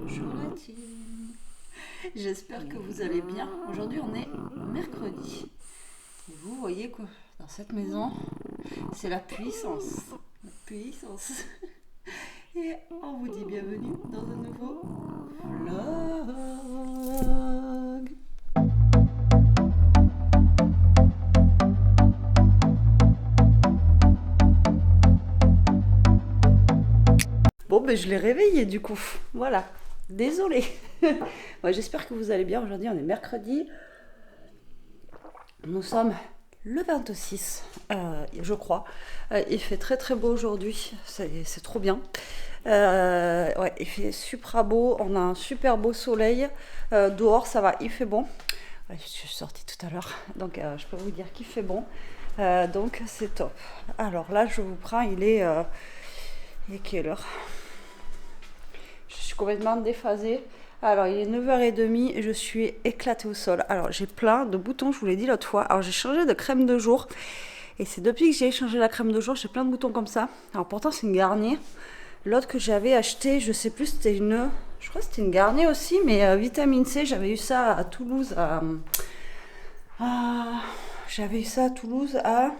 Bonjour la team. J'espère que vous allez bien. Aujourd'hui on est mercredi. Et vous voyez quoi, dans cette maison, c'est la puissance. La puissance. Et on vous dit bienvenue dans un nouveau vlog. Bon, ben je l'ai réveillé du coup. Voilà. Désolée. Ouais, j'espère que vous allez bien. Aujourd'hui, on est mercredi. Nous sommes le 26, je crois. Il fait très très beau aujourd'hui. C'est trop bien. Ouais, il fait super beau. On a un super beau soleil. Dehors, ça va. Il fait bon. Ouais, je suis sortie tout à l'heure. Donc, je peux vous dire qu'il fait bon. Donc, c'est top. Alors là, je vous prends. Il est quelle heure? Je suis complètement déphasée. Alors, il est 9h30 et je suis éclatée au sol. Alors, j'ai plein de boutons, je vous l'ai dit l'autre fois. Alors, j'ai changé de crème de jour. Et c'est depuis que j'ai changé la crème de jour, j'ai plein de boutons comme ça. Alors, pourtant, c'est une Garnier. L'autre que j'avais acheté, je sais plus, c'était une... Je crois que c'était une Garnier aussi, mais vitamine C. J'avais eu ça à Toulouse. J'avais eu ça à Toulouse à...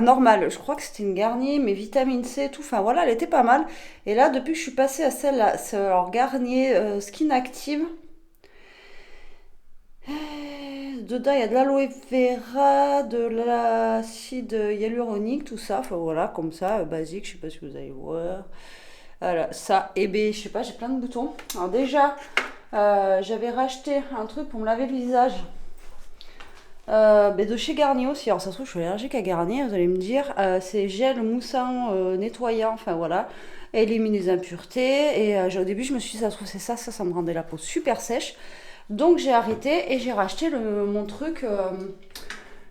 Normal, je crois que c'était une Garnier, mais vitamine C et tout, enfin voilà, elle était pas mal. Et là, depuis que je suis passée à celle-là, c'est alors Garnier Skin Active. Dedans, il y a de l'aloe vera, de l'acide hyaluronique, tout ça. Enfin voilà, comme ça, basique, je sais pas si vous allez voir. Voilà, ça, et ben, je sais pas, j'ai plein de boutons. Alors déjà, j'avais racheté un truc pour me laver le visage. Ben de chez Garnier aussi, alors ça se trouve je suis allergique à Garnier, vous allez me dire, c'est gel moussant nettoyant, enfin voilà, élimine les impuretés, et au début je me suis dit ça se trouve c'est ça me rendait la peau super sèche, donc j'ai arrêté et j'ai racheté mon truc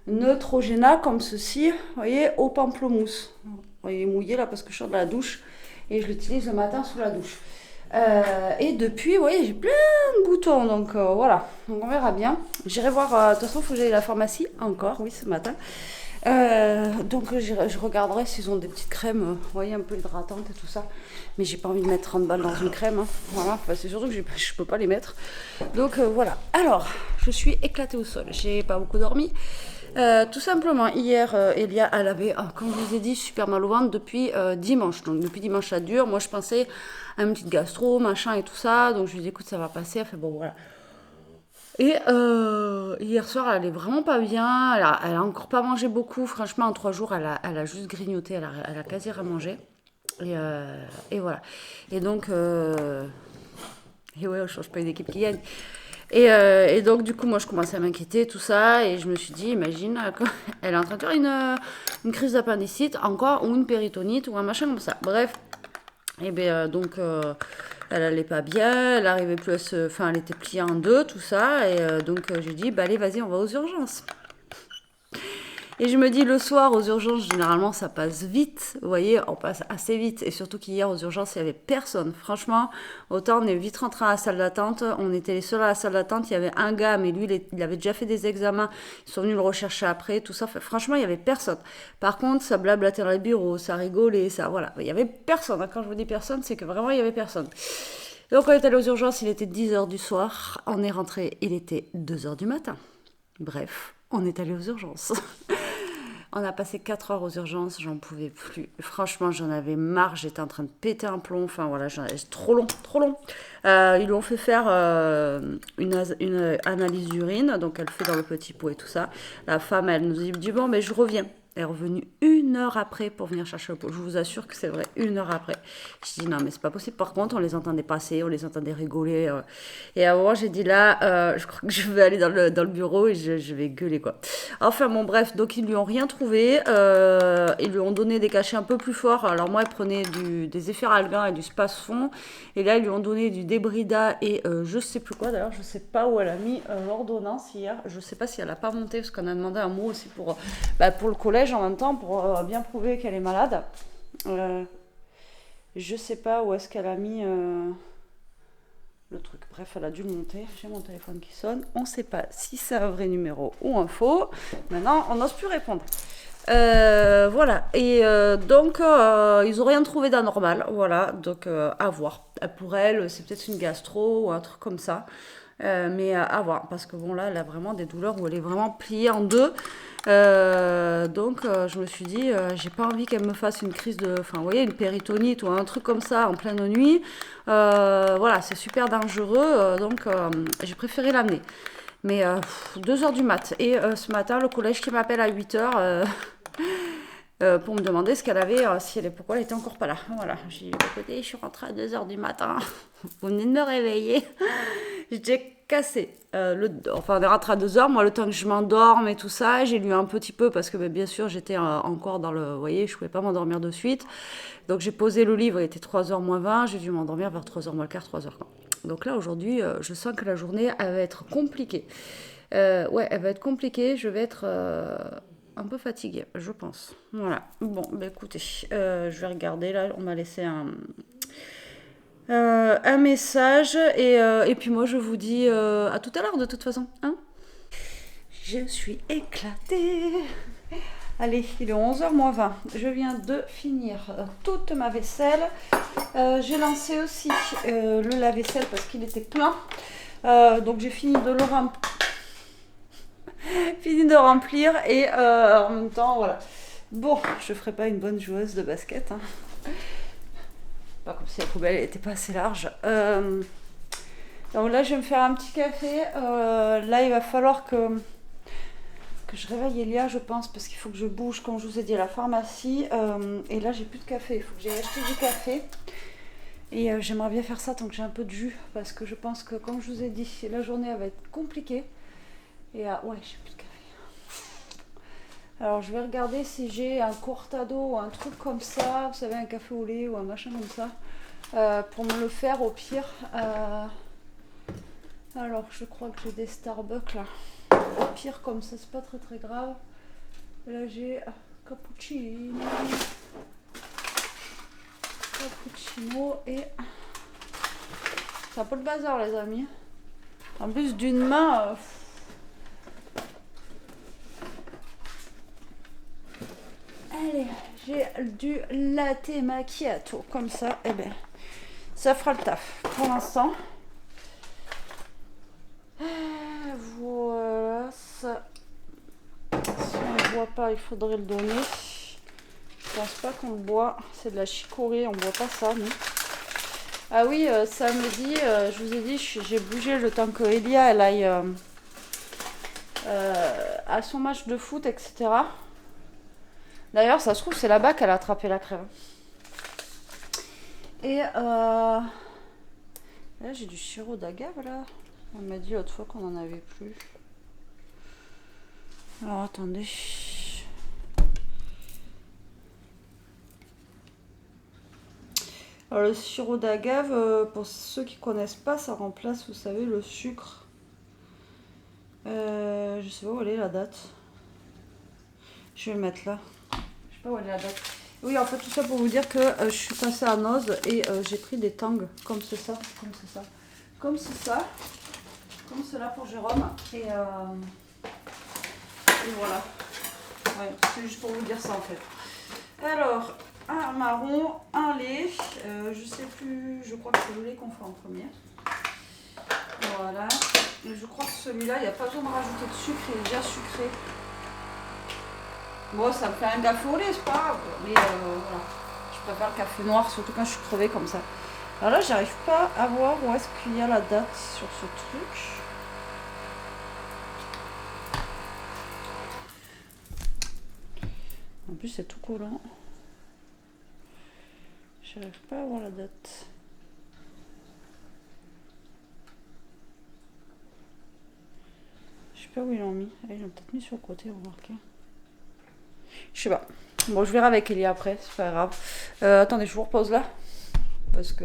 Neutrogena comme ceci, vous voyez, au pamplemousse. Vous voyez mouillé là parce que je sors de la douche et je l'utilise le matin sous la douche. Et depuis, oui, j'ai plein de boutons, donc voilà, donc on verra bien. J'irai voir, de toute façon, il faut que j'aille à la pharmacie, encore, oui, ce matin. Donc je regarderai s'ils ont des petites crèmes, vous voyez, un peu hydratantes et tout ça. Mais j'ai pas envie de mettre 30 balles dans une crème, hein. Voilà, enfin, c'est surtout que je peux pas les mettre. Donc voilà, alors, je suis éclatée au sol, j'ai pas beaucoup dormi. Tout simplement, hier, Elia, elle avait, comme je vous ai dit, super mal au ventre depuis dimanche. Donc, depuis dimanche, ça dure. Moi, je pensais à une petite gastro, machin et tout ça. Donc, je lui ai dit, écoute, ça va passer. Elle fait, bon, voilà. Et hier soir, elle est vraiment pas bien. Elle a encore pas mangé beaucoup. Franchement, en 3 jours, elle a juste grignoté. Elle a quasi rien mangé. Et voilà. Et donc, et ouais, on change pas une équipe qui gagne. Et donc, du coup, moi, je commençais à m'inquiéter, tout ça. Et je me suis dit, imagine, elle est en train de faire une crise d'appendicite, encore, ou une péritonite, ou un machin comme ça. Bref. Et bien, donc, elle allait pas bien, elle arrivait plus à se... Enfin, elle était pliée en deux, tout ça. Et donc, j'ai dit, bah allez, vas-y, on va aux urgences. Et je me dis, le soir, aux urgences, généralement, ça passe vite. Vous voyez, on passe assez vite. Et surtout qu'hier, aux urgences, il n'y avait personne. Franchement, autant on est vite rentré à la salle d'attente. On était les seuls à la salle d'attente. Il y avait un gars, mais lui, il avait déjà fait des examens. Ils sont venus le rechercher après, tout ça. Franchement, il n'y avait personne. Par contre, ça blablatait dans les bureaux, ça rigolait, ça, voilà. Il n'y avait personne. Quand je vous dis personne, c'est que vraiment, il n'y avait personne. Donc, on est allé aux urgences, il était 10h du soir. On est rentré, il était 2h du matin. Bref, on est allé aux urgences. On a passé 4 heures aux urgences, j'en pouvais plus. Franchement, j'en avais marre, j'étais en train de péter un plomb. Enfin voilà, trop long, trop long. Ils lui ont fait faire une analyse d'urine, donc elle fait dans le petit pot et tout ça. La femme, elle nous dit bon, mais je reviens. Elle est revenue 1 heure après pour venir chercher le pot. Je vous assure que c'est vrai, 1 heure après. Je dis non, mais c'est pas possible. Par contre, on les entendait passer, on les entendait rigoler. Et à un moment, j'ai dit là, je crois que je vais aller dans le bureau et je vais gueuler quoi. Enfin bon, bref, donc ils lui ont rien trouvé. Ils lui ont donné des cachets un peu plus forts. Alors moi, elle prenait des efferalgan et du spasfon. Et là, ils lui ont donné du débrida et je sais plus quoi. D'ailleurs, je sais pas où elle a mis l'ordonnance hier. Je sais pas si elle a pas monté parce qu'on a demandé un mot aussi pour le collège en même temps pour bien prouver qu'elle est malade. Je sais pas où est-ce qu'elle a mis le truc. Bref, elle a dû monter. J'ai mon téléphone qui sonne. On ne sait pas si c'est un vrai numéro ou un faux. Maintenant, on n'ose plus répondre. Voilà. Et donc, ils n'ont rien trouvé d'anormal. Voilà. Donc, à voir. Pour elle, c'est peut-être une gastro ou un truc comme ça. Mais à voir. Parce que bon, là, elle a vraiment des douleurs où elle est vraiment pliée en deux. Donc, je me suis dit, j'ai pas envie qu'elle me fasse une crise de. Enfin, vous voyez, une péritonite ou un truc comme ça en pleine nuit. Voilà, c'est super dangereux. Donc, j'ai préféré l'amener. Mais 2 heures du mat. Et ce matin, le collège qui m'appelle à 8 heures. Pour me demander ce qu'elle avait, pourquoi elle était encore pas là. Voilà, j'ai dit, écoutez, je suis rentrée à 2 heures du matin, vous venez de me réveiller. J'étais cassée. Enfin, on est rentré à 2 heures, moi, le temps que je m'endorme et tout ça, j'ai lu un petit peu parce que, bien sûr, j'étais encore dans le. Vous voyez, je pouvais pas m'endormir de suite. Donc, j'ai posé le livre, il était 3h moins 20, j'ai dû m'endormir vers 3h moins le quart, 3h. Donc là, aujourd'hui, je sens que la journée, elle va être compliquée. Ouais, elle va être compliquée, je vais être. Un peu fatiguée, je pense. Voilà. Bon, bah écoutez, je vais regarder. Là, on m'a laissé un message. Et puis moi, je vous dis à tout à l'heure, de toute façon. Hein, je suis éclatée. Allez, il est 11h moins 20. Je viens de finir toute ma vaisselle. J'ai lancé aussi le lave-vaisselle parce qu'il était plein. Donc j'ai fini de le remplir. Et en même temps, voilà. Bon, je ferai pas une bonne joueuse de basket. Hein. Pas comme si la poubelle n'était pas assez large. Donc là, je vais me faire un petit café. Là, il va falloir que je réveille Elia, je pense, parce qu'il faut que je bouge, comme je vous ai dit, à la pharmacie. Et là, j'ai plus de café. Il faut que j'aille acheter du café. Et j'aimerais bien faire ça tant que j'ai un peu de jus. Parce que je pense que, comme je vous ai dit, la journée elle va être compliquée. Et ouais, j'ai plus de café. Alors je vais regarder si j'ai un cortado ou un truc comme ça, vous savez, un café au lait ou un machin comme ça, pour me le faire au pire. Alors je crois que j'ai des Starbucks là. Au pire comme ça, c'est pas très très grave. Là j'ai cappuccino et... C'est un peu le bazar les amis. En plus d'une main... Allez, j'ai du latte macchiato, comme ça, et bien, ça fera le taf pour l'instant. Voilà, ça, si on ne boit pas, il faudrait le donner. Je pense pas qu'on le boit, c'est de la chicorée, on boit pas ça, nous. Ah oui, samedi, je vous ai dit, j'ai bougé le temps que Elia, elle aille à son match de foot, etc. D'ailleurs, ça se trouve, c'est là-bas qu'elle a attrapé la crève. Et là, j'ai du sirop d'agave, là. On m'a dit l'autre fois qu'on n'en avait plus. Alors, attendez. Alors, le sirop d'agave, pour ceux qui ne connaissent pas, ça remplace, vous savez, le sucre. Je sais pas où elle est la date. Je vais le mettre là. Je sais pas où elle est la date. Oui, en fait, tout ça pour vous dire que je suis passée à Noz et j'ai pris des tangs comme c'est ça, comme cela pour Jérôme. Et voilà. Ouais, c'est juste pour vous dire ça en fait. Alors, un marron, un lait. Je sais plus, je crois que c'est le lait qu'on fait en premier. Voilà. Et je crois que celui-là, il n'y a pas besoin de rajouter de sucre, il est déjà sucré. Bon, ça me fait un café au lait, c'est pas grave. Mais voilà. Je préfère le café noir, surtout quand je suis crevée comme ça. Alors là, j'arrive pas à voir où est-ce qu'il y a la date sur ce truc. En plus, c'est tout collant. J'arrive pas à voir la date. Je sais pas où ils l'ont mis. Ah, ils l'ont peut-être mis sur le côté, remarquez. Je sais pas. Bon, je verrai avec Elia après, c'est pas grave. Attendez, je vous repose là. Parce que...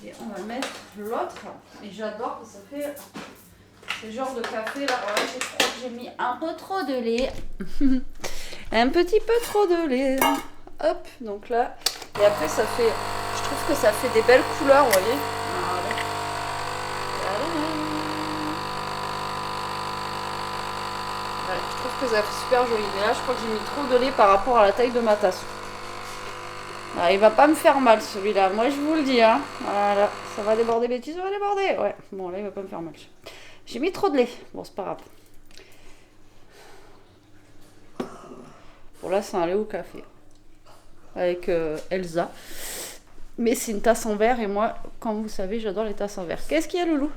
Et on va mettre l'autre. Et j'adore, ça fait... ce genre de café là. Ouais, je crois que j'ai mis un peu trop de lait. Un petit peu trop de lait. Hop, donc là. Et après, ça fait... Je trouve que ça fait des belles couleurs, vous voyez. Voilà. je trouve que ça fait super joli. Mais là, je crois que j'ai mis trop de lait par rapport à la taille de ma tasse. Ah, il va pas me faire mal celui-là, moi je vous le dis. Hein. Voilà, ça va déborder, Betty, ça va déborder. Ouais, bon là il va pas me faire mal. J'ai mis trop de lait. Bon, c'est pas grave. Bon, là c'est un lait au café. Avec Elsa. Mais c'est une tasse en verre et moi, comme vous savez, j'adore les tasses en verre. Qu'est-ce qu'il y a, Loulou?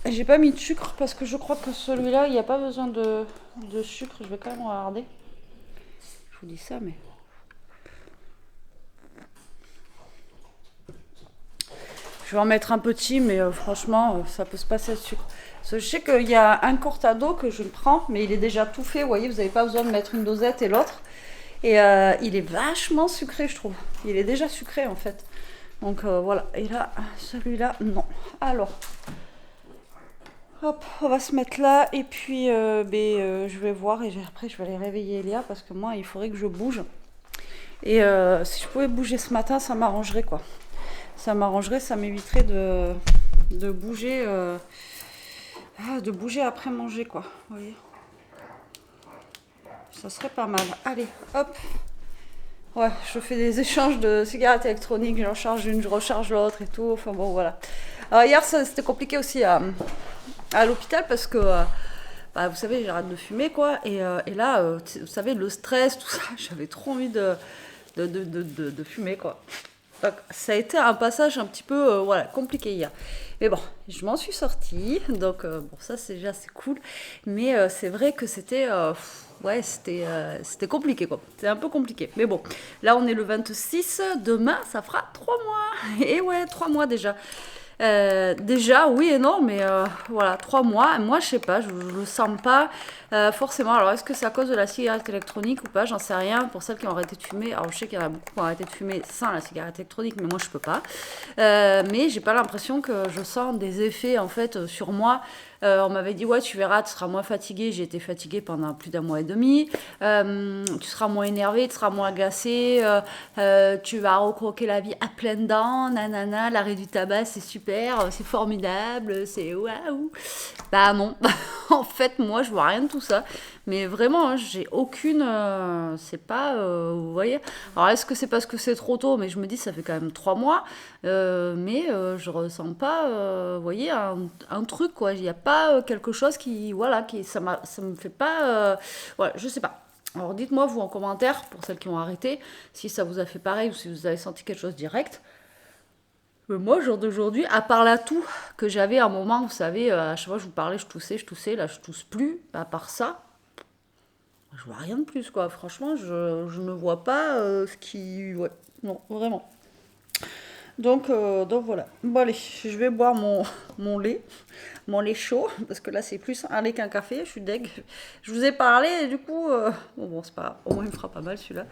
J'ai pas mis de sucre parce que je crois que celui-là, il n'y a pas besoin de sucre. Je vais quand même regarder. Je vous dis ça, mais... Je vais en mettre un petit, mais franchement, ça peut se passer de sucre. Parce que je sais qu'il y a un cortado que je prends, mais il est déjà tout fait. Vous voyez, vous n'avez pas besoin de mettre une dosette et l'autre. Et il est vachement sucré, je trouve. Il est déjà sucré, en fait. Donc voilà. Et là, celui-là, non. Alors, hop, on va se mettre là. Et puis, je vais voir. Et après, je vais aller réveiller Elia. Parce que moi, il faudrait que je bouge. Et si je pouvais bouger ce matin, ça m'arrangerait, quoi. Ça m'arrangerait, ça m'éviterait de bouger après manger, quoi. Vous voyez, ça serait pas mal. Allez, hop. Ouais, je fais des échanges de cigarettes électroniques, j'en charge une, je recharge l'autre et tout. Enfin bon, voilà. Alors hier, c'était compliqué aussi à l'hôpital parce que, vous savez, j'arrête de fumer, quoi. Et là, vous savez, le stress, tout ça, j'avais trop envie de fumer, quoi. Donc, ça a été un passage un petit peu compliqué hier. Mais bon, je m'en suis sortie. Donc, ça, c'est déjà c'est cool. Mais c'est vrai que c'était compliqué, quoi. C'était un peu compliqué. Mais bon, là, on est le 26. Demain, ça fera 3 mois. Et ouais, 3 mois déjà. Déjà, oui et non, mais voilà, 3 mois. Moi, je sais pas, je le sens pas forcément. Alors, est-ce que c'est à cause de la cigarette électronique ou pas? J'en sais rien. Pour celles qui ont arrêté de fumer, alors je sais qu'il y en a beaucoup qui ont arrêté de fumer sans la cigarette électronique, mais moi, je peux pas. Mais j'ai pas l'impression que je sens des effets en fait sur moi. On m'avait dit, ouais, tu verras, tu seras moins fatiguée. J'ai été fatiguée pendant plus d'1 mois et demi. Tu seras moins énervée, tu seras moins agacée. Tu vas recroquer la vie à pleines dents. Nanana, l'arrêt du tabac, c'est super, c'est formidable, c'est waouh. Bah non, en fait, moi, je vois rien de tout ça. Mais vraiment, hein, j'ai aucune... c'est pas... vous voyez. Alors, est-ce que c'est parce que c'est trop tôt? Mais je me dis, ça fait quand même 3 mois. Mais je ressens pas, vous voyez, un truc, quoi. Il n'y a pas quelque chose qui... Voilà, ça me fait pas... voilà, je sais pas. Alors, dites-moi, vous, en commentaire, pour celles qui ont arrêté, si ça vous a fait pareil ou si vous avez senti quelque chose direct. Mais moi, au jour d'aujourd'hui, à part la toux que j'avais à un moment, vous savez, à chaque fois que je vous parlais, je toussais, là, je tousse plus. À part ça, je vois rien de plus, quoi. Franchement, je ne vois pas ce qui... Ouais, non, vraiment. Donc voilà. Bon, allez, je vais boire mon lait chaud, parce que là, c'est plus un lait qu'un café. Je suis deg. Je vous ai parlé, et du coup... Bon, c'est pas grave. Au moins, il me fera pas mal, celui-là.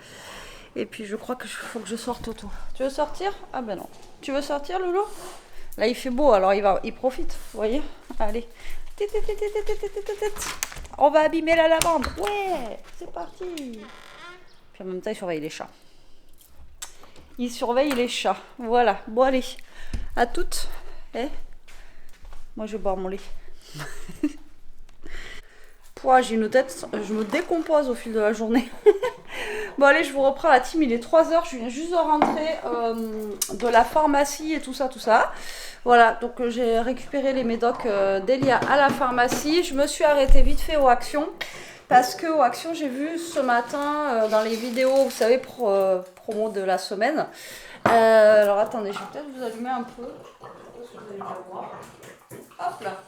Et puis, je crois qu'il faut que je sorte autour. Tu veux sortir? Ah ben non. Tu veux sortir, Loulou? Là, il fait beau, alors il profite, vous voyez? Allez. On va abîmer la lavande. Ouais, c'est parti. Puis en même temps, il surveille les chats. Il surveille les chats. Voilà. Bon, allez. À toutes. Moi, je vais boire mon lait. J'ai une tête, je me décompose au fil de la journée. Bon, allez, je vous reprends la team. Il est 3h. Je viens juste de rentrer de la pharmacie et tout ça, tout ça. Voilà, donc j'ai récupéré les médocs d'Elia à la pharmacie. Je me suis arrêtée vite fait aux actions. Parce que aux actions, j'ai vu ce matin dans les vidéos, vous savez, promo de la semaine. Alors attendez, je vais peut-être vous allumer un peu. Je sais pas si vous allez le voir. Hop là.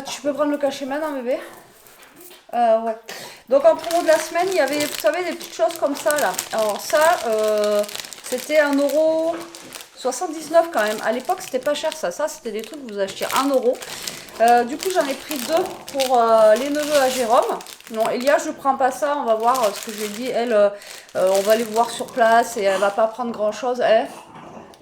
Tu peux prendre le cachet maintenant, bébé? Ouais. Donc en promo de la semaine, il y avait, vous savez, des petites choses comme ça là. Alors ça, c'était 1,79€ quand même. À l'époque, c'était pas cher ça. Ça, c'était des trucs que vous achetiez 1€. Du coup, j'en ai pris 2 pour les neveux à Jérôme. Non, Elia, je prends pas ça. On va voir ce que je lui ai dit. Elle, on va aller voir sur place et elle va pas prendre grand chose.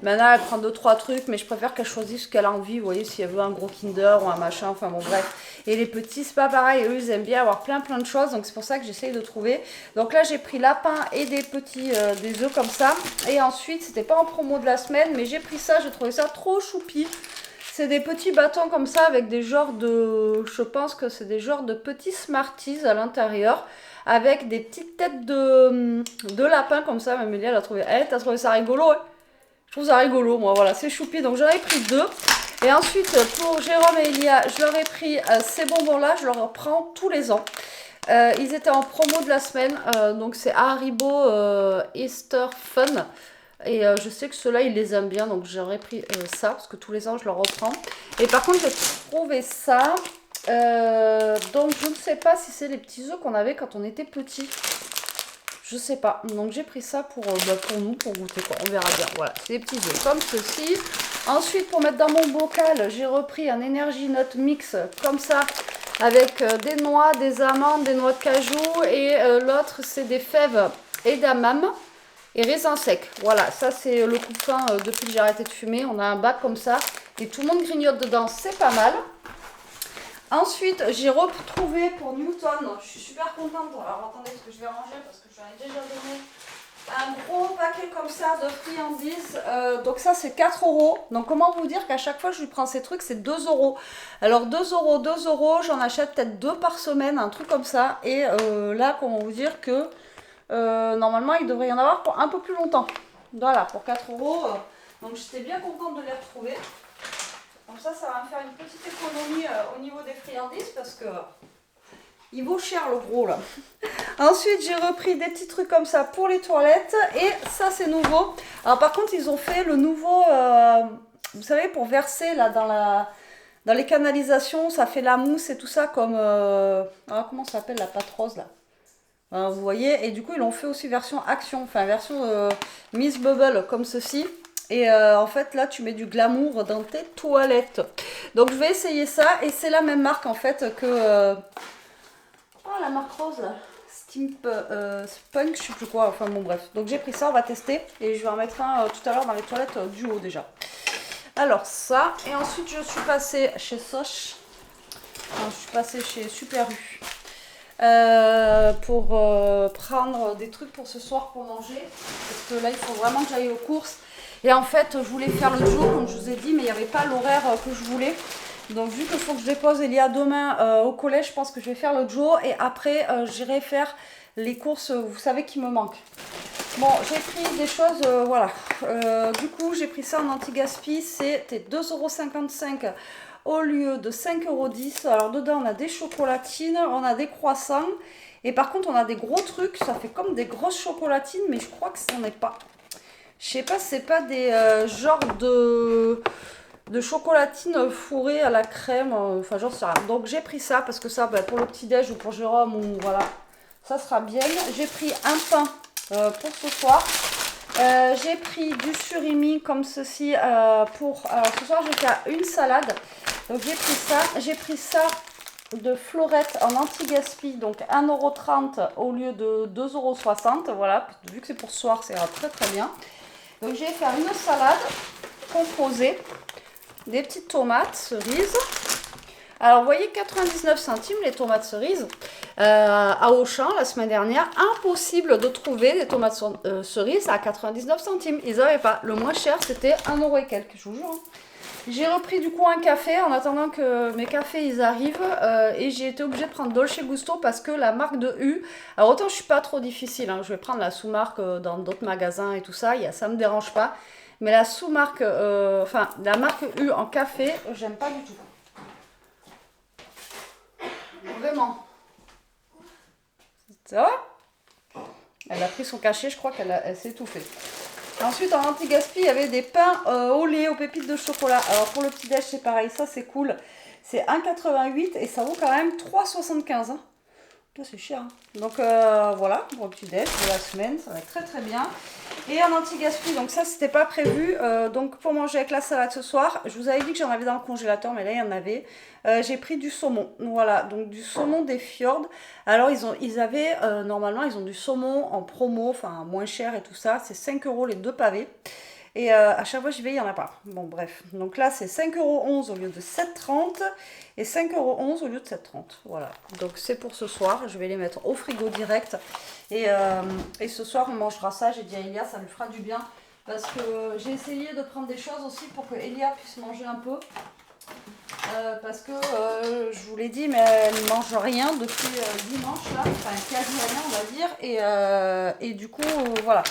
Maintenant, elle prend 2-3 trucs, mais je préfère qu'elle choisisse ce qu'elle a envie. Vous voyez, si elle veut un gros Kinder ou un machin, enfin bon, bref. Et les petits, c'est pas pareil. Eux, ils aiment bien avoir plein de choses. Donc, c'est pour ça que j'essaye de trouver. Donc là, j'ai pris lapin et des petits, des œufs comme ça. Et ensuite, c'était pas en promo de la semaine, mais j'ai pris ça. J'ai trouvé ça trop choupi. C'est des petits bâtons comme ça avec des genres de... Je pense que c'est des genres de petits Smarties à l'intérieur. Avec des petites têtes de lapin comme ça. Même Elia, elle a trouvé... Elle, t'as trouvé ça rigolo, ouais. Je trouve ça rigolo, moi, voilà, c'est choupi. Donc j'en ai pris 2. Et ensuite, pour Jérôme et Elia, je leur ai pris ces bonbons-là. Je leur prends tous les ans. Ils étaient en promo de la semaine. Donc c'est Haribo Easter Fun. Et je sais que ceux-là, ils les aiment bien. Donc j'aurais pris ça, parce que tous les ans, je leur reprends. Et par contre, j'ai trouvé ça. Donc je ne sais pas si c'est les petits œufs qu'on avait quand on était petit. Je sais pas. Donc j'ai pris ça pour nous, pour goûter quoi. On verra bien. Voilà, c'est des petits œufs comme ceci. Ensuite, pour mettre dans mon bocal, j'ai repris un Energy Nut Mix comme ça. Avec des noix, des amandes, des noix de cajou. Et l'autre, c'est des fèves edamame et raisins secs. Voilà, ça c'est le coup de fin depuis que j'ai arrêté de fumer. On a un bac comme ça. Et tout le monde grignote dedans. C'est pas mal. Ensuite, j'ai retrouvé pour Newton, je suis super contente. Alors attendez, parce que je vais ranger parce que je lui ai déjà donné un gros paquet comme ça de friandises. Donc ça, c'est 4 euros. Donc comment vous dire qu'à chaque fois que je lui prends ces trucs, c'est 2 euros. Alors 2 euros, 2 euros, j'en achète peut-être 2 par semaine, un truc comme ça. Et là, comment vous dire que normalement, il devrait y en avoir pour un peu plus longtemps. Voilà, pour 4 euros. Donc j'étais bien contente de les retrouver. Comme ça va me faire une petite économie au niveau des friandises parce que il vaut cher le gros là. Ensuite, j'ai repris des petits trucs comme ça pour les toilettes et ça c'est nouveau. Alors par contre, ils ont fait le nouveau, vous savez, pour verser là dans les canalisations, ça fait la mousse et tout ça comme, comment ça s'appelle la pâte rose là. Vous voyez, et du coup ils l'ont fait aussi version action, enfin version Miss Bubble comme ceci. Et en fait, là, tu mets du glamour dans tes toilettes. Donc, je vais essayer ça. Et c'est la même marque, en fait, que... la marque rose, là. Spunk, je sais plus quoi. Enfin, bon, bref. Donc, j'ai pris ça, on va tester. Et je vais en mettre un tout à l'heure dans les toilettes du haut, déjà. Alors, ça. Et ensuite, je suis passée chez Soch. Enfin, je suis passée chez Super U. Pour prendre des trucs pour ce soir pour manger. Parce que là, il faut vraiment que j'aille aux courses. Et en fait, je voulais faire le jour, comme je vous ai dit, mais il n'y avait pas l'horaire que je voulais. Donc, vu qu'il faut que je dépose Elia demain au collège, je pense que je vais faire le jour. Et après, j'irai faire les courses, vous savez, qui me manquent. Bon, j'ai pris des choses, voilà. Du coup, j'ai pris ça en anti-gaspi. C'était 2,55 € au lieu de 5,10 €. Alors, dedans, on a des chocolatines, on a des croissants. Et par contre, on a des gros trucs. Ça fait comme des grosses chocolatines, mais je crois que ça n'en est pas. Je sais pas si c'est pas des genres de chocolatine fourrée à la crème, enfin j'en sais rien. Donc j'ai pris ça parce que ça, pour le petit déj ou pour Jérôme, ou voilà, ça sera bien. J'ai pris un pain pour ce soir. J'ai pris du surimi comme ceci pour ce soir. J'ai fait une salade. Donc j'ai pris ça. J'ai pris ça de Florette en anti-gaspi, donc 1,30 € au lieu de 2,60 €. Voilà, vu que c'est pour ce soir, c'est très très bien. Donc je vais faire une salade composée, des petites tomates cerises. Alors vous voyez 99 centimes les tomates cerises à Auchan la semaine dernière. Impossible de trouver des tomates cerises à 99 centimes. Ils n'avaient pas. Le moins cher c'était 1 € et quelques, je vous jure. J'ai repris du coup un café en attendant que mes cafés ils arrivent et j'ai été obligée de prendre Dolce Gusto parce que la marque de U, alors autant je suis pas trop difficile, hein, je vais prendre la sous-marque dans d'autres magasins et tout ça, ça me dérange pas, mais la sous-marque, enfin la marque U en café, j'aime pas du tout. Vraiment. Ça va? Elle a pris son cachet, je crois qu'elle s'est étouffée. Ensuite, en anti-gaspi, il y avait des pains au lait, aux pépites de chocolat. Alors, pour le petit-déj, c'est pareil. Ça, c'est cool. C'est 1,88 € et ça vaut quand même 3,75 €. Hein. C'est cher. Hein. Donc, voilà, pour le petit-déj de la semaine. Ça va être très, très bien. Et en anti-gaspi, donc ça, c'était pas prévu. Donc, pour manger avec la salade ce soir, je vous avais dit que j'en avais dans le congélateur, mais là, il y en avait. J'ai pris du saumon. Voilà, donc du saumon des fjords. Alors, ils avaient, normalement, ils ont du saumon en promo, enfin, moins cher et tout ça. C'est 5 € les 2 pavés. Et à chaque fois j'y vais, il n'y en a pas. Bon, bref. Donc là, c'est 5,11 € au lieu de 7,30 € et 5,11 € au lieu de 7,30 €. Voilà. Donc c'est pour ce soir. Je vais les mettre au frigo direct. Et ce soir, on mangera ça. J'ai dit à Elia, ça lui fera du bien. Parce que j'ai essayé de prendre des choses aussi pour que Elia puisse manger un peu. Parce que je vous l'ai dit, mais elle ne mange rien depuis dimanche là, enfin quasi rien on va dire, et du coup voilà,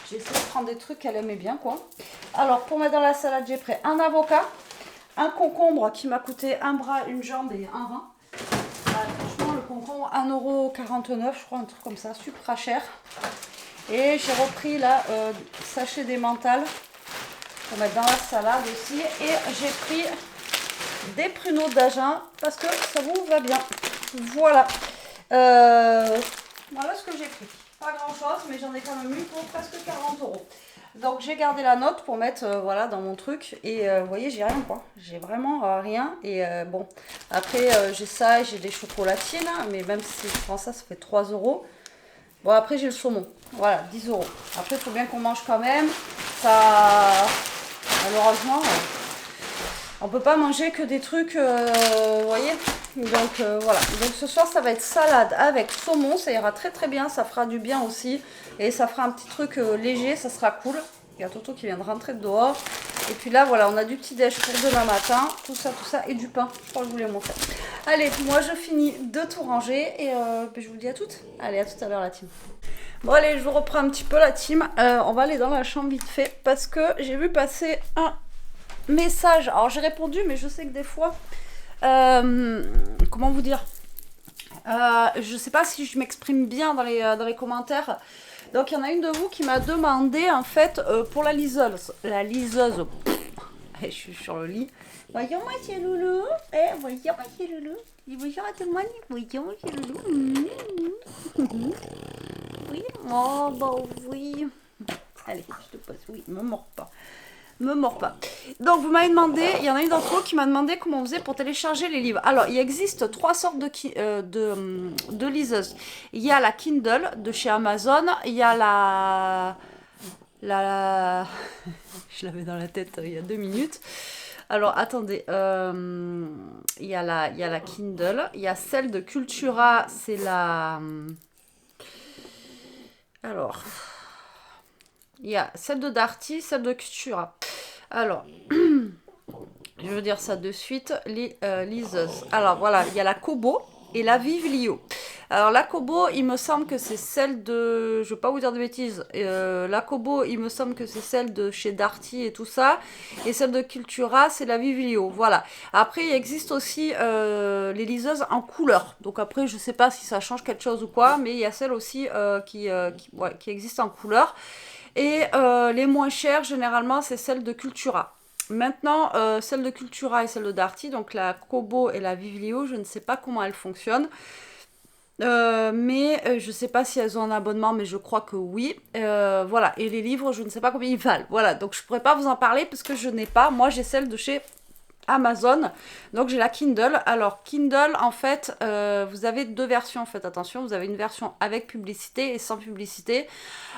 j'ai essayé de prendre des trucs qu'elle aimait bien quoi. Alors pour mettre dans la salade, j'ai pris un avocat, un concombre qui m'a coûté un bras, une jambe et un rein. Franchement le concombre 1,49 € je crois, un truc comme ça, super cher. Et j'ai repris là sachet d'emmental pour mettre dans la salade aussi, et j'ai pris des pruneaux d'Agen parce que ça vous va bien. Voilà. Voilà ce que j'ai pris. Pas grand chose, mais j'en ai quand même eu pour presque 40 €. Donc j'ai gardé la note pour mettre voilà, dans mon truc. Et vous voyez, j'ai rien quoi. J'ai vraiment rien. Et bon, après j'ai ça et j'ai des chocolatines. Mais même si je prends ça, ça fait 3 €. Bon, après j'ai le saumon. Voilà, 10 €. Après, il faut bien qu'on mange quand même. Ça, malheureusement. On peut pas manger que des trucs, vous voyez. Donc voilà. Donc ce soir ça va être salade avec saumon, ça ira très très bien, ça fera du bien aussi. Et ça fera un petit truc léger, ça sera cool. Il y a Toto qui vient de rentrer de dehors. Et puis là voilà, on a du petit déj pour demain matin, tout ça, et du pain. Je crois que je voulais montrer. Allez, moi je finis de tout ranger et je vous dis à toutes. Allez, à tout à l'heure la team. Bon allez, je vous reprends un petit peu la team. On va aller dans la chambre vite fait parce que j'ai vu passer un message. Alors j'ai répondu, mais je sais que des fois, comment vous dire, je sais pas si je m'exprime bien dans les commentaires. Donc il y en a une de vous qui m'a demandé en fait pour la liseuse. La liseuse. Je suis sur le lit. Voyons moi c'est loulou. Voyons moi c'est loulou. Dis bonjour à tout le monde. Voyons moi c'est loulou. Oui. Oh bah oui. Allez, je te passe. Oui, me mords pas. Me mords pas. Donc vous m'avez demandé, il y en a une d'entre vous qui m'a demandé comment on faisait pour télécharger les livres. Alors il existe trois sortes de liseuses. Il y a la Kindle de chez Amazon, il y a la je l'avais dans la tête il y a 2 minutes. Alors attendez, il y a la Kindle, il y a celle de Cultura, c'est la alors il y a celle de Darty, celle de Cultura. Alors, je veux dire ça de suite, les liseuses. Alors voilà, il y a la Kobo et la Vivlio. Alors la Kobo, il me semble que c'est celle de... Je ne veux pas vous dire de bêtises. La Kobo, il me semble que c'est celle de chez Darty et tout ça. Et celle de Cultura, c'est la Vivlio. Voilà. Après, il existe aussi les liseuses en couleur. Donc après, je ne sais pas si ça change quelque chose ou quoi. Mais il y a celle aussi qui existe en couleur. Et les moins chères, généralement, c'est celle de Cultura. Maintenant, celle de Cultura et celle de Darty, donc la Kobo et la Vivlio, je ne sais pas comment elles fonctionnent. Mais je ne sais pas si elles ont un abonnement, mais je crois que oui. Voilà, et les livres, je ne sais pas combien ils valent. Voilà, donc je ne pourrais pas vous en parler parce que je n'ai pas. Moi, j'ai celle de chez Amazon. Donc j'ai la Kindle. Alors Kindle, en fait, vous avez deux versions. Faites attention, vous avez une version avec publicité et sans publicité.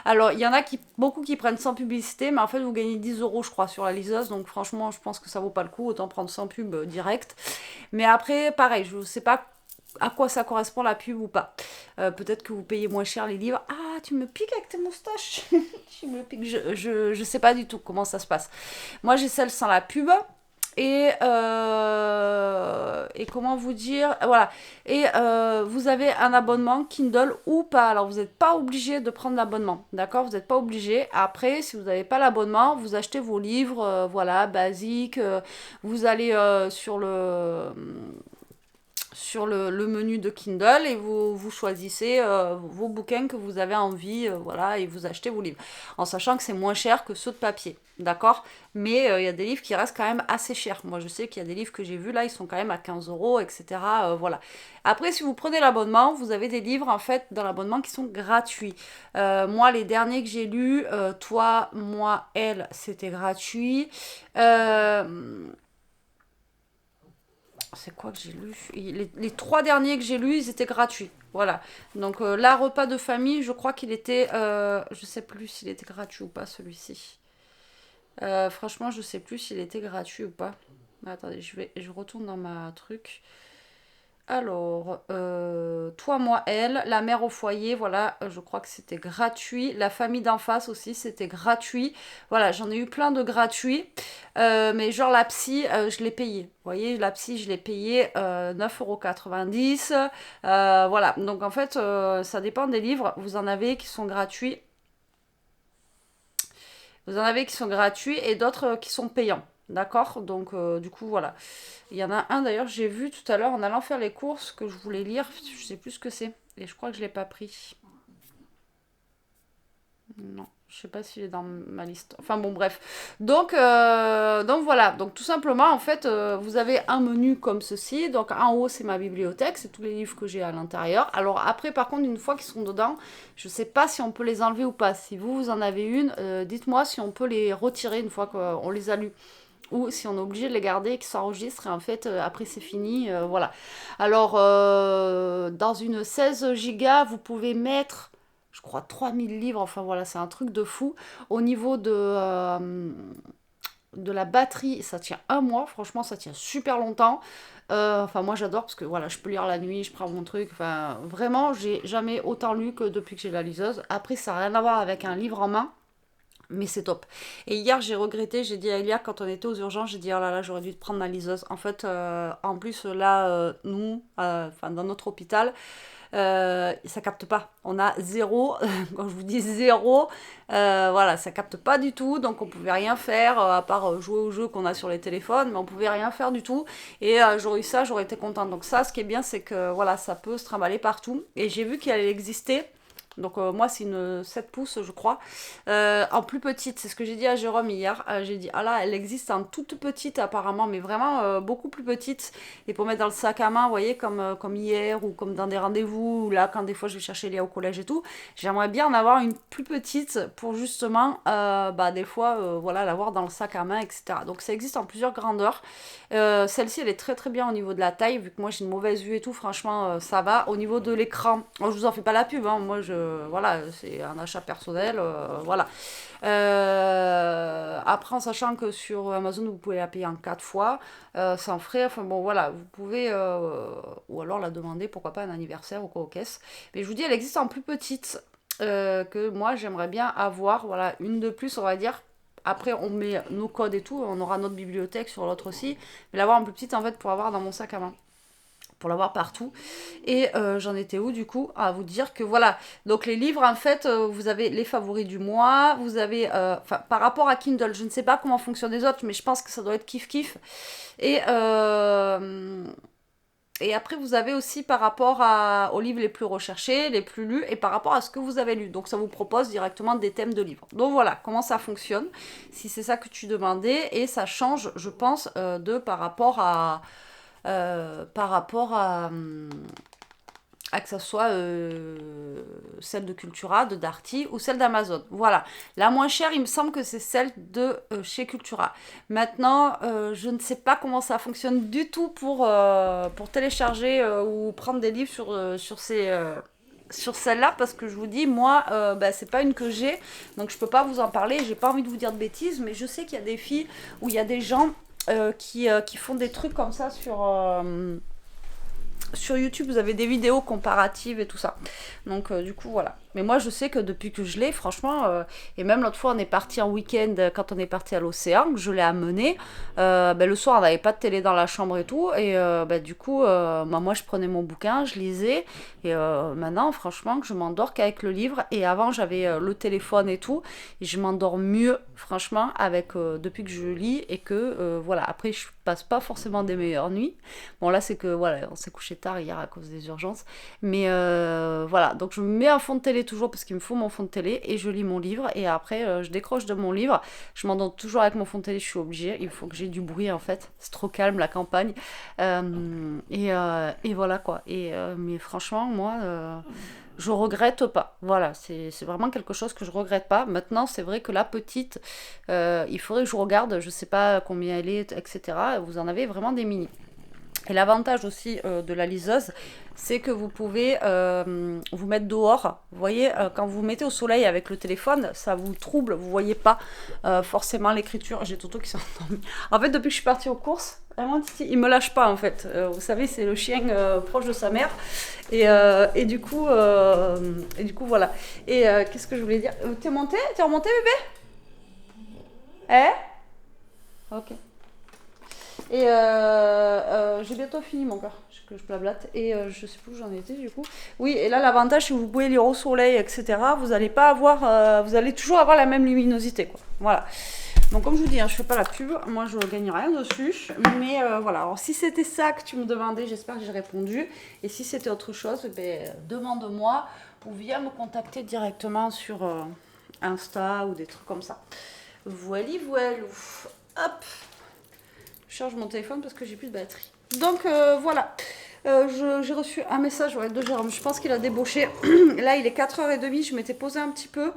Alors il y en a beaucoup qui prennent sans publicité, mais en fait vous gagnez 10 € je crois sur la liseuse. Donc franchement, je pense que ça vaut pas le coup. Autant prendre sans pub direct. Mais après, pareil, je ne sais pas à quoi ça correspond la pub ou pas. Peut-être que vous payez moins cher les livres. Ah, tu me piques avec tes moustaches. Tu me piques. Je sais pas du tout comment ça se passe. Moi j'ai celle sans la pub. Et comment vous dire, voilà. Et vous avez un abonnement Kindle ou pas. Alors vous n'êtes pas obligé de prendre l'abonnement, d'accord? Vous n'êtes pas obligé. Après, si vous n'avez pas l'abonnement, vous achetez vos livres, voilà, basiques. Vous allez sur le menu de Kindle et vous choisissez vos bouquins que vous avez envie, voilà, et vous achetez vos livres. En sachant que c'est moins cher que ceux de papier, d'accord? Mais il y a des livres qui restent quand même assez chers. Moi, je sais qu'il y a des livres que j'ai vus là, ils sont quand même à 15 €, etc. Voilà. Après, si vous prenez l'abonnement, vous avez des livres en fait dans l'abonnement qui sont gratuits. Moi, les derniers que j'ai lus, Toi, moi, elle, c'était gratuit. C'est quoi que j'ai lu? Les trois derniers que j'ai lus, ils étaient gratuits. Voilà. Donc là, repas de famille, je crois qu'il était... je sais plus s'il était gratuit ou pas, celui-ci. Franchement, je sais plus s'il était gratuit ou pas. Attendez, je retourne dans ma truc. Alors, toi, moi, elle, la mère au foyer, voilà, je crois que c'était gratuit. La famille d'en face aussi, c'était gratuit. Voilà, j'en ai eu plein de gratuits. Mais genre la psy, je l'ai payé. Vous voyez, la psy, je l'ai payé 9,90 €. Voilà, donc en fait, ça dépend des livres. Vous en avez qui sont gratuits. Vous en avez qui sont gratuits et d'autres qui sont payants. D'accord. Donc, du coup, voilà. Il y en a un d'ailleurs, j'ai vu tout à l'heure en allant faire les courses que je voulais lire. Je sais plus ce que c'est. Et je crois que je l'ai pas pris. Non, je sais pas s'il est dans ma liste. Enfin bon, bref. Donc voilà. Donc tout simplement, en fait, vous avez un menu comme ceci. Donc en haut, c'est ma bibliothèque, c'est tous les livres que j'ai à l'intérieur. Alors après, par contre, une fois qu'ils sont dedans, je sais pas si on peut les enlever ou pas. Si vous en avez une, dites-moi si on peut les retirer une fois qu'on les a lus. Ou si on est obligé de les garder et qu'ils s'enregistrent et en fait après c'est fini, voilà. Alors dans une 16 gigas vous pouvez mettre je crois 3000 livres, enfin voilà c'est un truc de fou. Au niveau de la batterie ça tient un mois, franchement ça tient super longtemps. Enfin moi j'adore parce que voilà je peux lire la nuit, je prends mon truc, enfin vraiment j'ai jamais autant lu que depuis que j'ai la liseuse. Après ça n'a rien à voir avec un livre en main. Mais c'est top. Et hier, j'ai regretté, j'ai dit à Elia, quand on était aux urgences, j'ai dit, oh là là, j'aurais dû prendre ma liseuse. En fait, en plus, là, nous, enfin, dans notre hôpital, ça capte pas. On a zéro, quand je vous dis zéro, voilà, ça capte pas du tout. Donc, on pouvait rien faire, à part jouer aux jeux qu'on a sur les téléphones, mais on pouvait rien faire du tout. Et j'aurais eu ça, j'aurais été contente. Donc, ça, ce qui est bien, c'est que, voilà, ça peut se trimballer partout. Et j'ai vu qu'il allait exister. Donc moi c'est une 7 pouces je crois. En plus petite, c'est ce que j'ai dit à Jérôme hier. J'ai dit ah là elle existe en toute petite apparemment, mais vraiment beaucoup plus petite. Et pour mettre dans le sac à main, vous voyez, comme hier ou comme dans des rendez-vous, ou là quand des fois je vais chercher Léa au collège et tout. J'aimerais bien en avoir une plus petite pour justement bah, des fois voilà, l'avoir dans le sac à main, etc. Donc ça existe en plusieurs grandeurs. Celle-ci elle est très très bien au niveau de la taille, vu que moi j'ai une mauvaise vue et tout, franchement ça va. Au niveau de l'écran, je vous en fais pas la pub, hein, moi voilà, c'est un achat personnel, voilà. Après en sachant que sur Amazon vous pouvez la payer en 4 fois, sans frais, enfin bon voilà, vous pouvez, ou alors la demander, pourquoi pas un anniversaire ou quoi aux caisses. Mais je vous dis, elle existe en plus petite, que moi j'aimerais bien avoir, voilà, une de plus on va dire. Après, on met nos codes et tout, on aura notre bibliothèque sur l'autre aussi. Mais l'avoir en plus petite, en fait, pour avoir dans mon sac à main. Pour l'avoir partout. Et j'en étais où, du coup? À vous dire que voilà. Donc, les livres, en fait, vous avez les favoris du mois. Vous avez, par rapport à Kindle, je ne sais pas comment fonctionnent les autres, mais je pense que ça doit être kiff-kiff. Et, et après, vous avez aussi par rapport aux livres les plus recherchés, les plus lus, et par rapport à ce que vous avez lu. Donc, ça vous propose directement des thèmes de livres. Donc, voilà comment ça fonctionne, si c'est ça que tu demandais. Et ça change, je pense, par rapport à... à que ça soit celle de Cultura, de Darty ou celle d'Amazon. Voilà. La moins chère, il me semble que c'est celle de chez Cultura. Maintenant, je ne sais pas comment ça fonctionne du tout pour télécharger ou prendre des livres sur celle-là, parce que je vous dis, moi, bah, c'est pas une que j'ai, donc je peux pas vous en parler, j'ai pas envie de vous dire de bêtises, mais je sais qu'il y a des filles ou il y a des gens qui font des trucs comme ça sur YouTube, vous avez des vidéos comparatives et tout ça. Donc du coup voilà. Mais moi je sais que depuis que je l'ai, franchement, et même l'autre fois on est parti en week-end, quand on est parti à l'océan, je l'ai amené, le soir on n'avait pas de télé dans la chambre et tout, et du coup moi je prenais mon bouquin, je lisais, et maintenant franchement je m'endors qu'avec le livre, et avant j'avais le téléphone et tout, et je m'endors mieux franchement avec depuis que je lis, et que voilà, après je passe pas forcément des meilleures nuits. Bon là c'est que voilà, on s'est couché tard hier à cause des urgences, mais voilà, donc je me mets un fond de télé toujours parce qu'il me faut mon fond de télé, et je lis mon livre, et après je décroche de mon livre, je m'endors toujours avec mon fond de télé, je suis obligée, il faut que j'ai du bruit en fait, c'est trop calme la campagne, et voilà quoi, mais franchement moi je regrette pas, voilà, c'est vraiment quelque chose que je regrette pas. Maintenant c'est vrai que la petite, il faudrait que je regarde, je sais pas combien elle est, etc. Vous en avez vraiment des mini. Et l'avantage aussi de la liseuse, c'est que vous pouvez vous mettre dehors. Vous voyez, quand vous vous mettez au soleil avec le téléphone, ça vous trouble, vous voyez pas forcément l'écriture. J'ai Toto qui s'est endormi. En fait, depuis que je suis partie aux courses, vraiment Titi, il me lâche pas en fait. Vous savez, c'est le chien proche de sa mère. Et du coup, voilà. Et qu'est-ce que je voulais dire? T'es monté? T'es remonté, bébé? Hein? Ok. Et j'ai bientôt fini mon cœur, que je blablate. Et je sais plus où j'en étais du coup. Oui, et là l'avantage c'est que vous pouvez lire au soleil, etc. Vous allez pas avoir, vous allez toujours avoir la même luminosité, quoi. Voilà. Donc comme je vous dis, hein, je fais pas la pub, moi je gagne rien dessus. Mais voilà. Alors si c'était ça que tu me demandais, j'espère que j'ai répondu. Et si c'était autre chose, ben, demande-moi ou viens me contacter directement sur Insta ou des trucs comme ça. Voilà, voilà. Hop. Je charge mon téléphone parce que j'ai plus de batterie. Donc voilà, j'ai reçu un message de Jérôme. Je pense qu'il a débauché. Là, il est 4h30. Je m'étais posé un petit peu.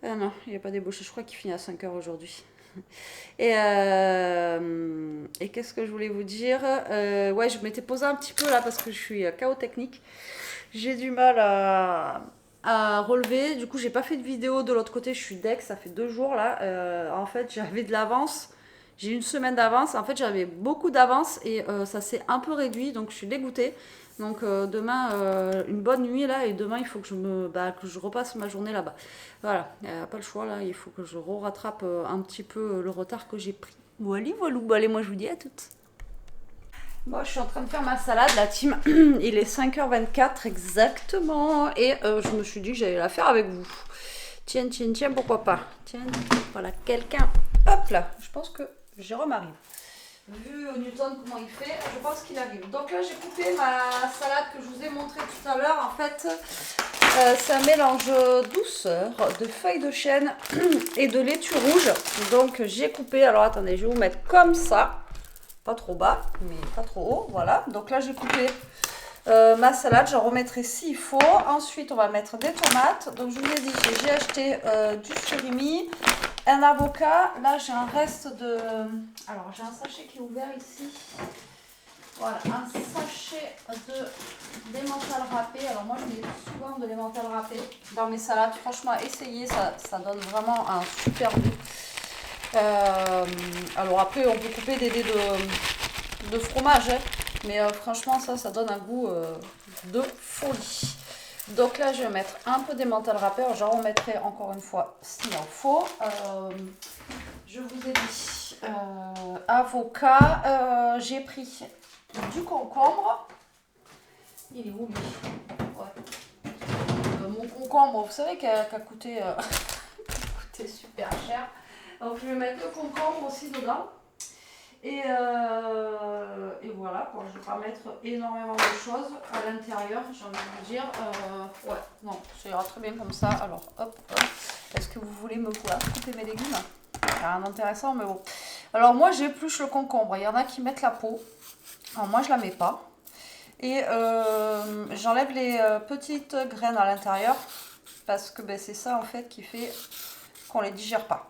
Ah non, il n'a pas débauché. Je crois qu'il finit à 5h aujourd'hui. Et qu'est-ce que je voulais vous dire? Ouais, je m'étais posé un petit peu là parce que je suis KO technique. J'ai du mal à relever. Du coup, j'ai pas fait de vidéo de l'autre côté. Je suis deck. Ça fait 2 jours là. En fait, j'avais de l'avance. J'ai une semaine d'avance. En fait, j'avais beaucoup d'avance et ça s'est un peu réduit. Donc, je suis dégoûtée. Donc, demain, une bonne nuit là. Et demain, il faut que que je repasse ma journée là-bas. Voilà, il n'y a pas le choix là. Il faut que je rattrape un petit peu le retard que j'ai pris. Voilà, voilà. Bon, allez, moi, je vous dis à toutes. Bon, je suis en train de faire ma salade, la team. Il est 5h24 exactement. Et je me suis dit que j'allais la faire avec vous. Tiens, tiens, tiens, pourquoi pas. Tiens, voilà, quelqu'un. Hop là, je pense que Jérôme arrive. Vu Newton comment il fait, je pense qu'il arrive. Donc là, j'ai coupé ma salade que je vous ai montré tout à l'heure. En fait, c'est un mélange douceur de feuilles de chêne et de laitue rouge. Donc j'ai coupé, alors attendez, je vais vous mettre comme ça. Pas trop bas, mais pas trop haut. Voilà, donc là j'ai coupé ma salade, j'en remettrai s'il faut. Ensuite, on va mettre des tomates. Donc je vous ai dit, j'ai acheté du surimi, un avocat. Là, j'ai un reste de... Alors, j'ai un sachet qui est ouvert ici. Voilà, un sachet d'emmental râpé. Alors moi, je mets souvent de l'emmental râpé dans mes salades. Franchement, essayez, ça donne vraiment un super goût. Alors après, on peut couper des dés de fromage, hein, mais franchement, ça donne un goût de folie. Donc là, je vais mettre un peu d'emmental râpé. J'en remettrai encore une fois s'il en faut. Je vous ai dit avocat. J'ai pris du concombre. Il est où lui? Ouais. Mon concombre, vous savez qu'a coûté, coûté super cher. Donc je vais mettre le concombre aussi dedans. Et voilà, quoi. Je ne vais pas mettre énormément de choses à l'intérieur, j'ai envie de vous dire. Ouais, non, ça ira très bien comme ça. Alors, hop, hop. Est-ce que vous voulez me voir couper mes légumes? Rien d'intéressant, mais bon. Alors, moi, j'épluche le concombre. Il y en a qui mettent la peau. Alors, moi, je la mets pas. Et j'enlève les petites graines à l'intérieur. Parce que ben, c'est ça, en fait, qui fait qu'on les digère pas.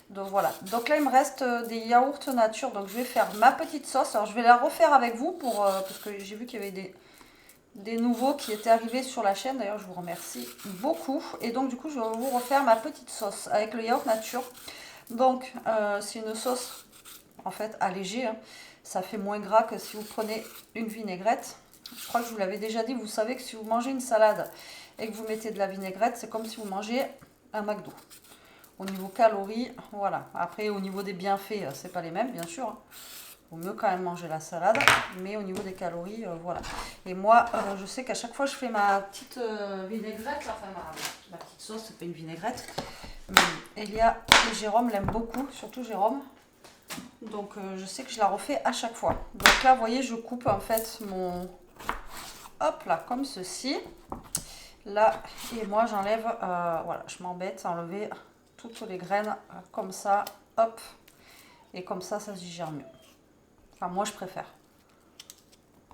Donc voilà, donc là il me reste des yaourts nature, donc je vais faire ma petite sauce. Alors je vais la refaire avec vous parce que j'ai vu qu'il y avait des nouveaux qui étaient arrivés sur la chaîne. D'ailleurs je vous remercie beaucoup. Et donc du coup je vais vous refaire ma petite sauce avec le yaourt nature. Donc c'est une sauce en fait allégée, hein. Ça fait moins gras que si vous prenez une vinaigrette. Je crois que je vous l'avais déjà dit, vous savez que si vous mangez une salade et que vous mettez de la vinaigrette, c'est comme si vous mangez un McDo. Au niveau calories, voilà. Après, au niveau des bienfaits, c'est pas les mêmes, bien sûr. Il vaut mieux quand même manger la salade. Mais au niveau des calories, voilà. Et moi, je sais qu'à chaque fois, je fais ma petite vinaigrette. Enfin, ma petite sauce, c'est pas une vinaigrette. Elia et Jérôme l'aiment beaucoup, surtout Jérôme. Donc, je sais que je la refais à chaque fois. Donc là, vous voyez, je coupe en fait mon... Hop là, comme ceci. Là, et moi, j'enlève... voilà, je m'embête à enlever... toutes les graines comme ça, hop, et comme ça se digère mieux. Enfin, moi je préfère.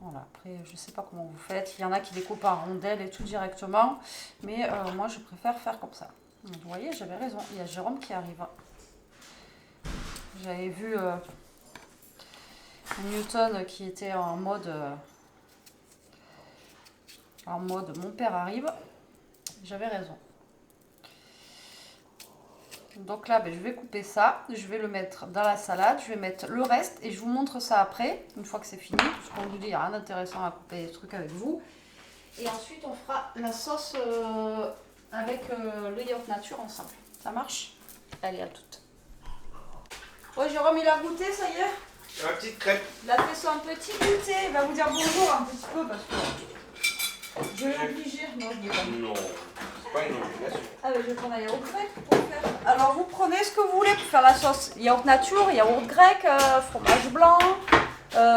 Voilà, après je sais pas comment vous faites, il y en a qui découpent en rondelles et tout directement, mais moi je préfère faire comme ça. Donc, vous voyez, j'avais raison, il y a Jérôme qui arrive. J'avais vu Newton qui était en mode mon père arrive, j'avais raison. Donc là, ben, je vais couper ça, je vais le mettre dans la salade, je vais mettre le reste et je vous montre ça après, une fois que c'est fini. Parce qu'on vous dit, il n'y a rien d'intéressant à couper des trucs avec vous. Et ensuite, on fera la sauce avec le yaourt nature ensemble. Ça marche? Allez, à toutes. Ouais, Jérôme, il a goûté, ça y est? La petite crêpe. Il a fait son petit goûter. Il va vous dire bonjour un petit peu parce que je vais l'obliger. Non, je déconne. Non, c'est pas une obligation. Ah, mais je vais prendre un yaourt grec pour faire. Alors, vous prenez ce que vous voulez pour faire la sauce. Yaourt nature, yaourt grec, fromage blanc,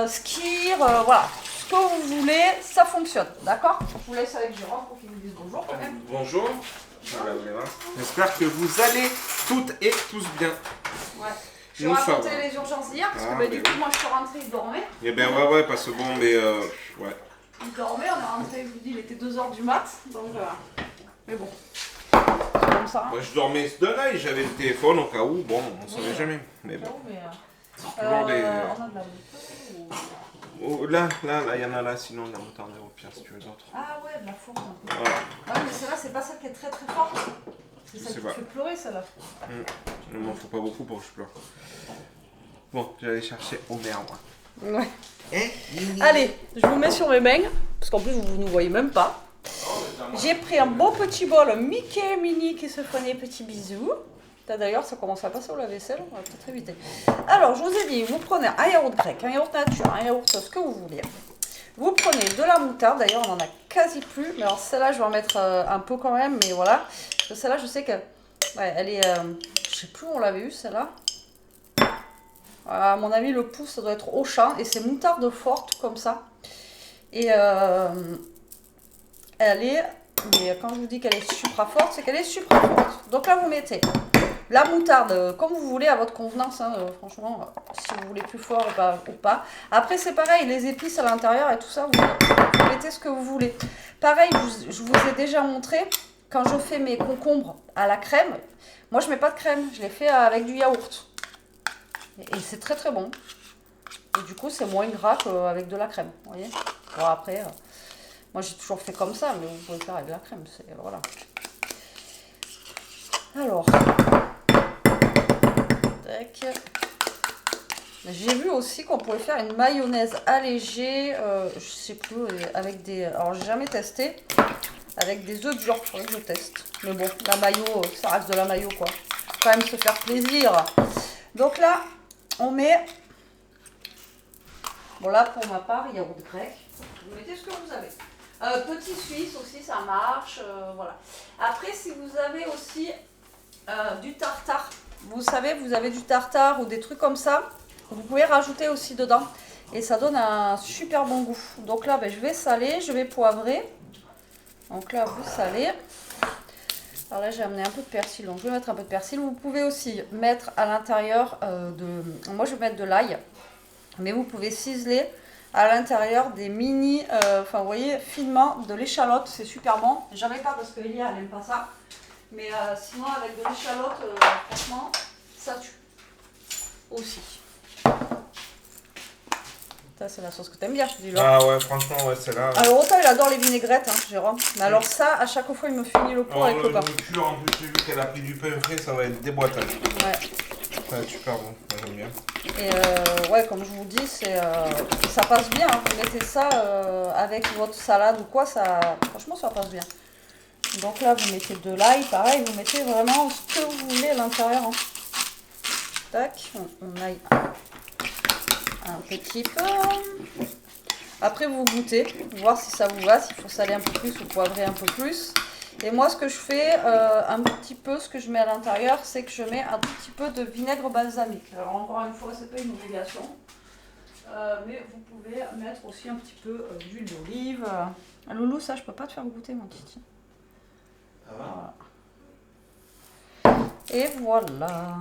skyr, voilà. Ce que vous voulez, ça fonctionne. D'accord? Je vous laisse avec Jérôme pour qu'il nous dise bonjour quand même. Bonjour. J'espère que vous allez toutes et tous bien. Ouais. Je vais raconter les urgences d'hier parce que du coup, moi je suis rentrée, il dormait. Eh ben ouais, parce que bon, mais ouais. Il dormait, on est rentré, je vous dis, il était 2h du mat. Donc, mais bon, c'est comme ça. Moi je dormais d'un œil, j'avais le téléphone au cas où, bon, on ne savait jamais. Mais bon. On a de la moutarde. Oh, là, il y en a là, sinon de la moutarde au pire si tu veux d'autres. Ah ouais, de la fourche un peu. Voilà. Ouais, mais celle-là, c'est pas celle qui est très très forte. C'est celle qui te fait pleurer, celle-là. Il ne m'en faut pas beaucoup pour que je pleure. Bon, j'allais chercher Homer, moi. Ouais. Allez, je vous mets sur mes mains, parce qu'en plus vous ne voyez même pas. J'ai pris un beau petit bol Mickey Mini qui se font des petits bisous. D'ailleurs, ça commence à passer au lave-vaisselle, on va peut-être éviter. Alors, je vous ai dit, vous prenez un yaourt grec, un yaourt nature, un yaourt ce que vous voulez. Vous prenez de la moutarde, d'ailleurs on en a quasi plus, mais alors celle-là je vais en mettre un peu quand même, mais voilà. Parce que celle-là je sais que, ouais, elle est, je sais plus où on l'avait eu celle-là. À mon avis le pouce ça doit être au champ et c'est moutarde forte comme ça. Et elle est, mais quand je vous dis qu'elle est supra forte, c'est qu'elle est supra forte. Donc là vous mettez la moutarde comme vous voulez à votre convenance, hein, franchement, si vous voulez plus fort ou pas. Après c'est pareil, les épices à l'intérieur et tout ça, vous mettez ce que vous voulez. Pareil, je vous ai déjà montré, quand je fais mes concombres à la crème, moi je mets pas de crème, je les fais avec du yaourt. Et c'est très très bon. Et du coup c'est moins gras qu'avec de la crème, vous voyez. Bon après, moi j'ai toujours fait comme ça, mais vous pouvez faire avec de la crème, voilà. Alors... J'ai vu aussi qu'on pouvait faire une mayonnaise allégée, je sais plus, avec des... Alors j'ai jamais testé, avec des œufs durs, il faudrait que je teste. Mais bon, la mayo, ça reste de la mayo quoi. Faut quand même se faire plaisir. Donc là, on met... Bon là pour ma part, yaourt grec. Vous mettez ce que vous avez. Petit suisse aussi, ça marche, voilà. Après si vous avez aussi du tartare, vous savez, vous avez du tartare ou des trucs comme ça, vous pouvez rajouter aussi dedans et ça donne un super bon goût. Donc là, ben, je vais saler, je vais poivrer. Donc là, vous salez. Alors là, j'ai amené un peu de persil, donc je vais mettre un peu de persil. Vous pouvez aussi mettre à l'intérieur de... Moi, je vais mettre de l'ail, mais vous pouvez ciseler à l'intérieur des mini, enfin, vous voyez, finement de l'échalote. C'est super bon. J'en ai pas parce que Elia, elle n'aime pas ça. Mais sinon, avec de l'échalote, franchement, ça tue. Aussi. Ça, c'est la sauce que t'aimes bien, je te dis là. Ah ouais, franchement, ouais, c'est là. Alors, autant il adore les vinaigrettes, hein, Jérôme. Mais alors, ça, à chaque fois, il me finit le pot avec le pain. En plus, j'ai vu qu'elle a pris du pain frais, ça va être déboîtage. Ouais. Ça va être super bon, j'aime bien. Et ouais, comme je vous dis, ça passe bien. Hein. Vous mettez ça avec votre salade ou quoi, franchement, ça passe bien. Donc là, vous mettez de l'ail, pareil, vous mettez vraiment ce que vous voulez à l'intérieur. Hein. Tac, on aille un petit peu. Après, vous goûtez, voir si ça vous va, s'il faut saler un peu plus ou poivrer un peu plus. Et moi, ce que je fais, un petit peu, ce que je mets à l'intérieur, c'est que je mets un tout petit peu de vinaigre balsamique. Alors, encore une fois, c'est pas une obligation. Mais vous pouvez mettre aussi un petit peu d'huile d'olive. Loulou, ça, je peux pas te faire goûter, mon titi. Voilà. Et voilà.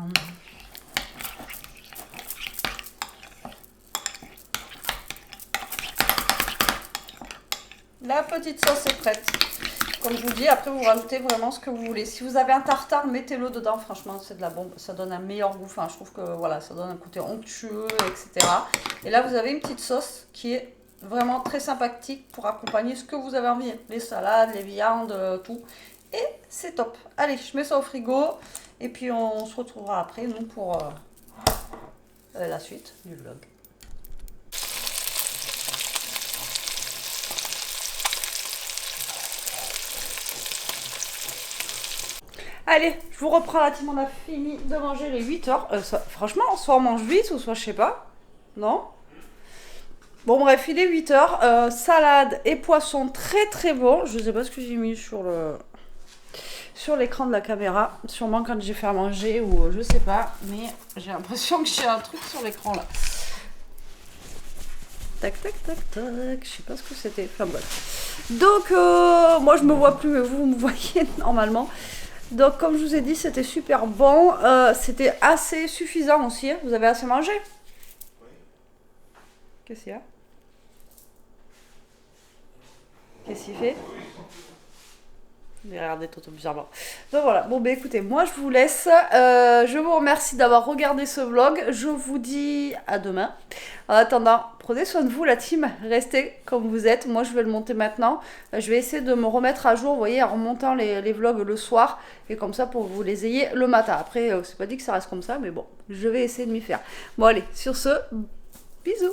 La petite sauce est prête. Comme je vous dis, après vous rajoutez vraiment ce que vous voulez. Si vous avez un tartare, mettez-le dedans. Franchement, c'est de la bombe. Ça donne un meilleur goût. Enfin, je trouve que voilà, ça donne un côté onctueux, etc. Et là, vous avez une petite sauce qui est vraiment très sympathique pour accompagner ce que vous avez envie. Les salades, les viandes, tout. Et c'est top. Allez, je mets ça au frigo. Et puis on se retrouvera après, nous, pour la suite du vlog. Allez, je vous reprends la team, on a fini de manger les 8 heures. Franchement, soit on mange vite, ou soit je sais pas. Non? Bon bref, il est 8 heures. Salade et poisson très très bon. Je sais pas ce que j'ai mis sur l'écran de la caméra. Sûrement quand j'ai fait à manger ou je sais pas. Mais j'ai l'impression que j'ai un truc sur l'écran là. Tac, tac, tac, tac. Je sais pas ce que c'était. Enfin bref. Donc, moi je me vois plus, mais vous me voyez normalement. Donc, comme je vous ai dit, c'était super bon. C'était assez suffisant aussi. Vous avez assez mangé? Oui. Qu'est-ce qu'il y a? Qu'est-ce qu'il fait? Regardez Toto bizarrement. Donc voilà, bon bah écoutez, moi je vous laisse. Je vous remercie d'avoir regardé ce vlog. Je vous dis à demain. En attendant, prenez soin de vous la team. Restez comme vous êtes. Moi je vais le monter maintenant. Je vais essayer de me remettre à jour, vous voyez, en remontant les vlogs le soir. Et comme ça pour que vous les ayez le matin. Après, c'est pas dit que ça reste comme ça, mais bon, je vais essayer de m'y faire. Bon allez, sur ce, bisous.